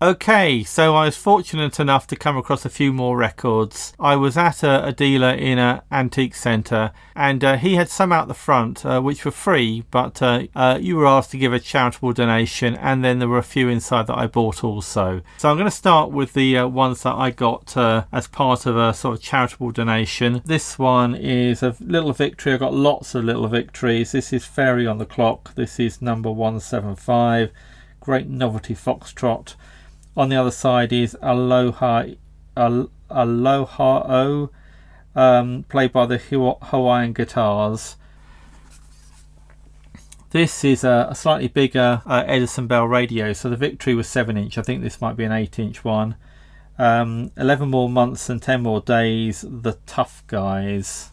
Okay, so I was fortunate enough to come across a few more records. I was at a dealer in an antique centre, and he had some out the front which were free, but you were asked to give a charitable donation, and then there were a few inside that I bought also. So I'm going to start with the ones that I got as part of a sort of charitable donation. This one is a little victory. I've got lots of little victories. This is Fairy on the Clock. This is number 175. Great Novelty Foxtrot. On the other side is Aloha O, played by the Hawaiian guitars. This is a slightly bigger Edison Bell radio, so the Victory was 7-inch. I think this might be an 8-inch one. 11 More Months and 10 More Days, The Tough Guys.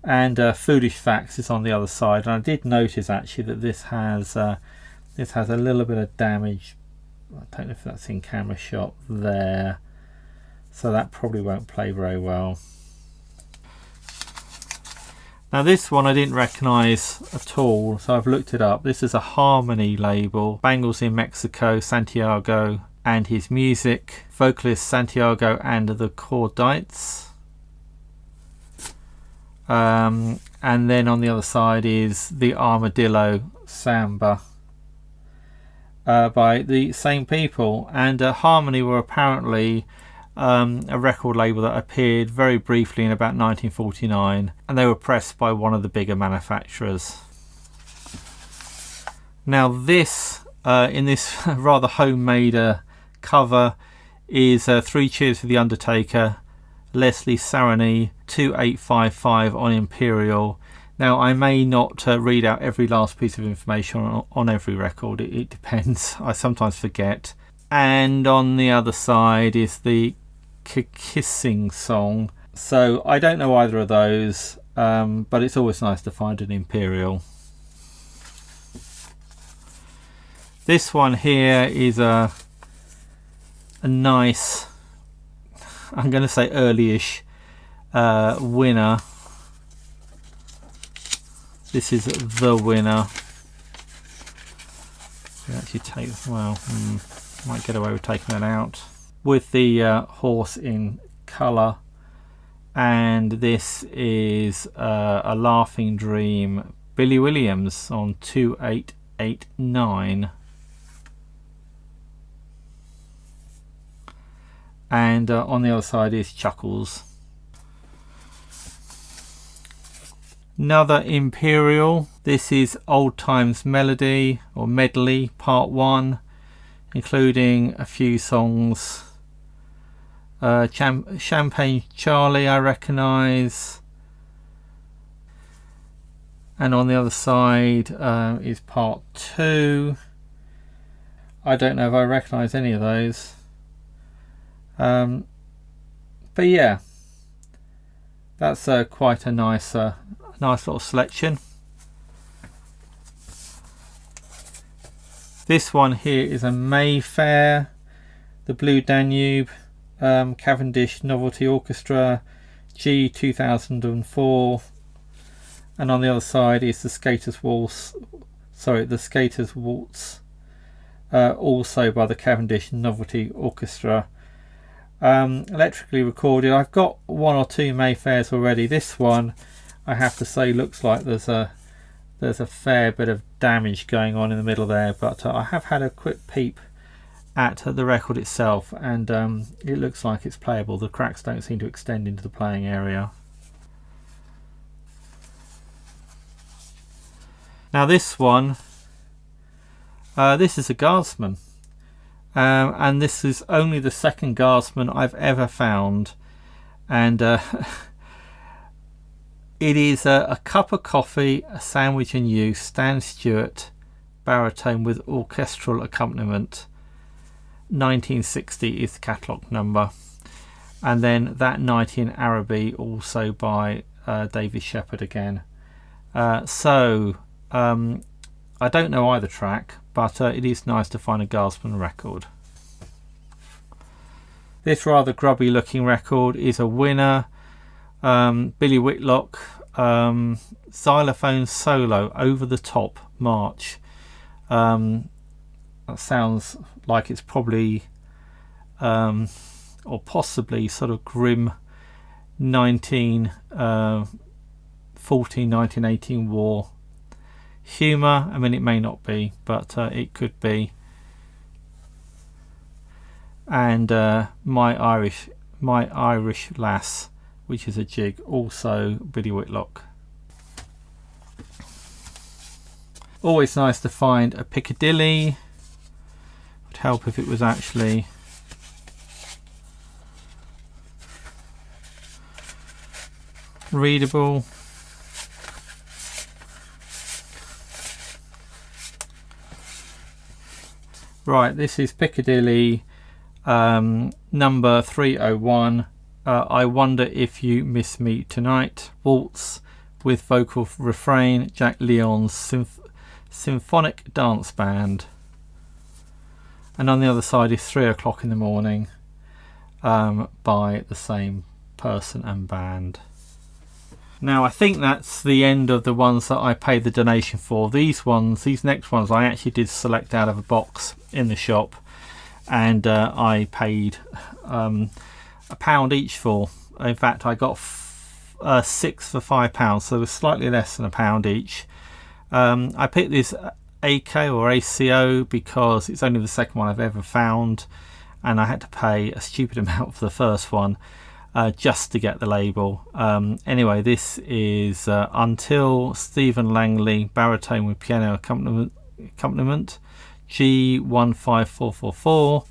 And Foolish Facts is on the other side. And I did notice actually that this has a little bit of damage. I don't know if that's in camera shot there, so that probably won't play very well. Now this one I didn't recognise at all, so I've looked it up. This is a Harmony label. Bangles in Mexico, Santiago and his music. Vocalist Santiago and the Cordites. And then on the other side is the Armadillo Samba. By the same people, and Harmony were apparently a record label that appeared very briefly in about 1949, and they were pressed by one of the bigger manufacturers. Now this, in this rather homemade cover, is 3 Cheers for the Undertaker, Leslie Sarony 2855 on Imperial. Now, I may not read out every last piece of information on every record. It depends. I sometimes forget. And on the other side is the Kissing Song. So I don't know either of those, but it's always nice to find an Imperial. This one here is a nice, I'm going to say early-ish winner. This is the winner. You actually take, well, might get away with taking that out. With the horse in colour. And this is a Laughing Dream, Billy Williams on 2889. And on the other side is Chuckles. Another Imperial. This is Old Times Melody or Medley Part 1, including a few songs. Champagne Charlie I recognise. And on the other side is Part 2. I don't know if I recognise any of those. But yeah, that's quite a nice little selection. This one here is a Mayfair, the Blue Danube, Cavendish Novelty Orchestra, G 2004, and on the other side is the Skaters Waltz, also by the Cavendish Novelty Orchestra. Electrically recorded. I've got 1 or 2 Mayfairs already. This one, I have to say, looks like there's a fair bit of damage going on in the middle there, but I have had a quick peep at the record itself, and it looks like it's playable. The cracks don't seem to extend into the playing area. Now this one, this is a Guardsman, and this is only the second Guardsman I've ever found, and it is a cup of coffee, a sandwich and you, Stan Stewart, baritone with orchestral accompaniment. 1960 is the catalogue number. And then That Night in Araby, also by David Shepherd again. I don't know either track, but it is nice to find a Guardsman record. This rather grubby looking record is a winner. Billy Whitlock, xylophone solo, Over the Top, March. That sounds like it's probably or possibly sort of grim 1918 war humour. I mean, it may not be, but it could be. And My Irish Lass, which is a jig, also Billy Whitlock. Always nice to find a Piccadilly. Would help if it was actually readable. Right, this is Piccadilly, number 301. I Wonder If You Miss Me Tonight. Waltz with vocal refrain, Jack Leon's Symphonic Dance Band. And on the other side is 3 o'clock in the morning, by the same person and band. Now I think that's the end of the ones that I paid the donation for. These next ones I actually did select out of a box in the shop, and I paid £1 each for. In fact, I got 6 for £5, so it was slightly less than £1 each. I picked this AK or ACO because it's only the second one I've ever found, and I had to pay a stupid amount for the first one just to get the label. Anyway, this is Until, Stephen Langley, baritone with piano accompaniment, G15444,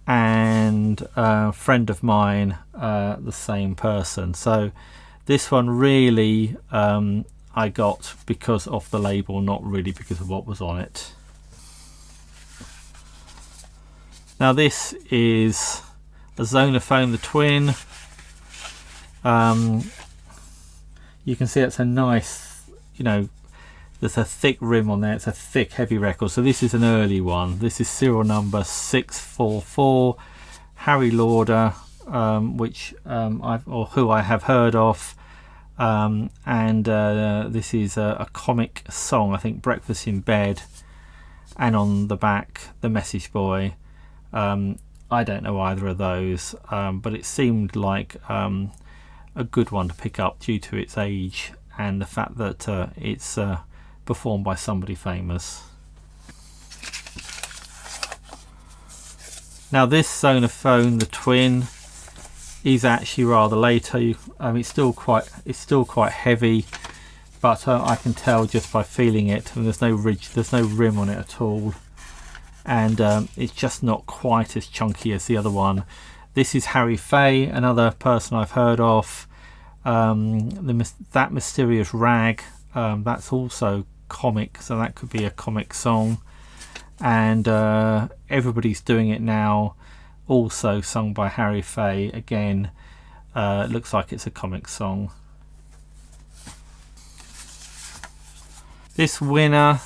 and Friend of Mine, the same person. So this one really I got because of the label, not really because of what was on it. Now this is a Zonophone, the twin. You can see it's a nice, there's a thick rim on there. It's a thick, heavy record. So this is an early one. This is serial number 644. Harry Lauder, who I have heard of. And this is a comic song, I think, Breakfast in Bed, and on the back The Message Boy. I don't know either of those, but it seemed like a good one to pick up due to its age and the fact that it's performed by somebody famous. Now this Zonophone, the twin, is actually rather later. It's still quite heavy, but I can tell just by feeling it. And there's no ridge, there's no rim on it at all, and it's just not quite as chunky as the other one. This is Harry Fay, another person I've heard of. That Mysterious Rag, that's also comic, so that could be a comic song. And Everybody's Doing It Now, also sung by Harry Fay. Again, it looks like it's a comic song. This Winner,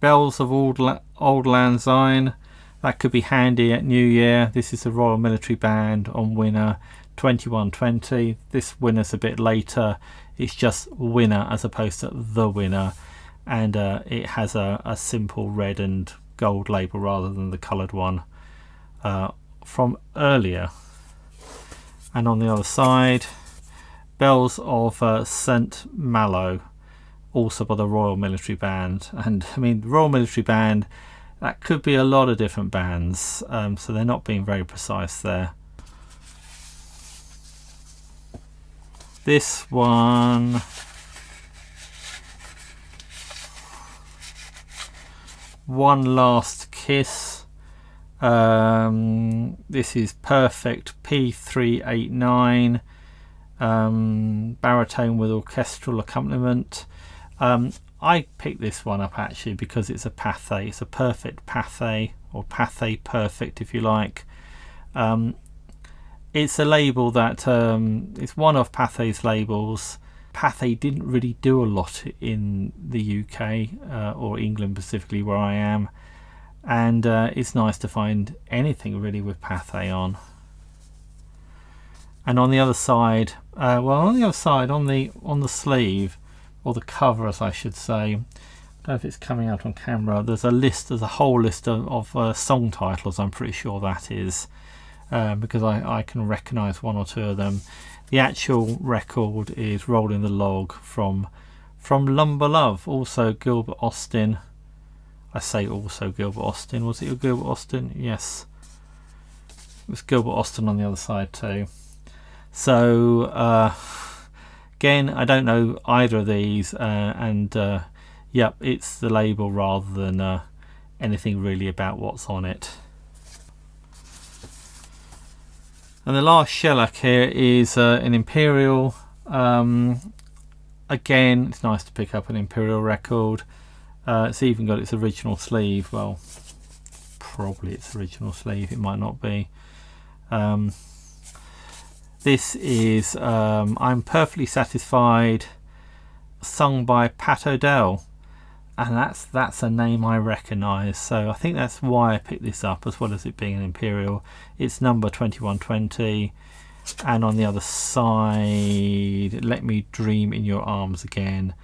Bells of Auld Lang Syne, that could be handy at New Year. This is the Royal Military Band on Winner 2120. This Winner's a bit later. It's just Winner as opposed to The Winner, and it has a simple red and gold label rather than the coloured one from earlier. And on the other side, Bells of St Malo, also by the Royal Military Band. And I mean, the Royal Military Band, that could be a lot of different bands, so they're not being very precise there. This one, One Last Kiss. This is Perfect P389, baritone with orchestral accompaniment. I picked this one up actually because it's a Pathé. It's a perfect Pathé, or Pathé Perfect if you like. It's a label that it's one of Pathé's labels. Pathé didn't really do a lot in the UK or England specifically where I am, and it's nice to find anything really with Pathé on. And on the other side, on the sleeve, or the cover as I should say, don't know if it's coming out on camera. There's a whole list of song titles. I'm pretty sure that is because I can recognise one or two of them. The actual record is Rolling the Log from Lumber Love, also Gilbert Austin. I say also Gilbert Austin. Was it Gilbert Austin? Yes, it was Gilbert Austin on the other side too. So again, I don't know either of these, and yep, it's the label rather than anything really about what's on it. And the last shellac here is an Imperial. Again, it's nice to pick up an Imperial record. It's even got its original sleeve. Well, probably its original sleeve. It might not be. This is I'm Perfectly Satisfied, sung by Pat O'Dell, and that's a name I recognise, so I think that's why I picked this up, as well as it being an Imperial. It's number 2120, and on the other side, Let Me Dream in Your Arms Again,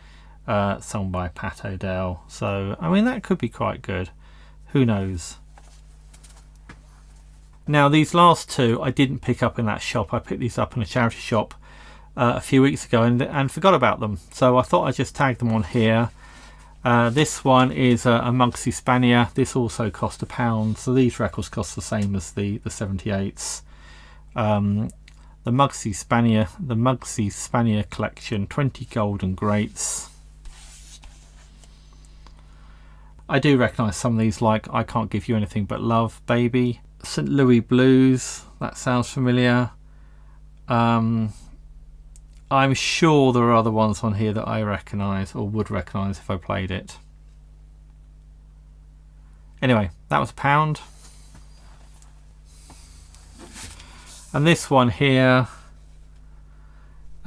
sung by Pat O'Dell. So I mean, that could be quite good, who knows. Now these last two I didn't pick up in that shop. I picked these up in a charity shop a few weeks ago and forgot about them, so I thought I'd just tag them on here. This one is a Mugsy Spanier. This also cost £1, so these records cost the same as the 78s. The Mugsy Spanier collection, 20 golden greats. I do recognise some of these, like I Can't Give You Anything But Love, Baby. St. Louis Blues, that sounds familiar. I'm sure there are other ones on here that I recognise or would recognise if I played it. Anyway, that was £1. And this one here,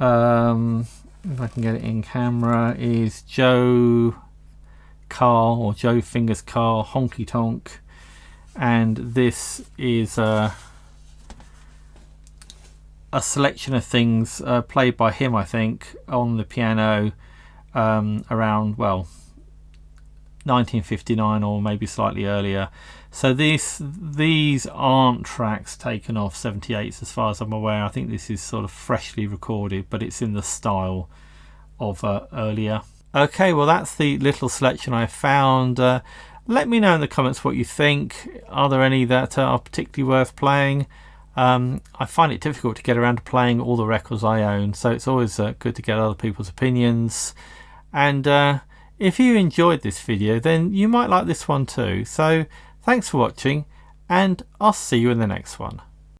if I can get it in camera, is Joe Carl, or Joe Fingers Carl, Honky Tonk. And this is a selection of things played by him, I think, on the piano around, well, 1959 or maybe slightly earlier. So these aren't tracks taken off 78s as far as I'm aware. I think this is sort of freshly recorded, but it's in the style of earlier. Okay, well, that's the little selection I found. Let me know in the comments what you think. Are there any that are particularly worth playing? I find it difficult to get around to playing all the records I own, so it's always good to get other people's opinions. And if you enjoyed this video, then you might like this one too. So thanks for watching, and I'll see you in the next one.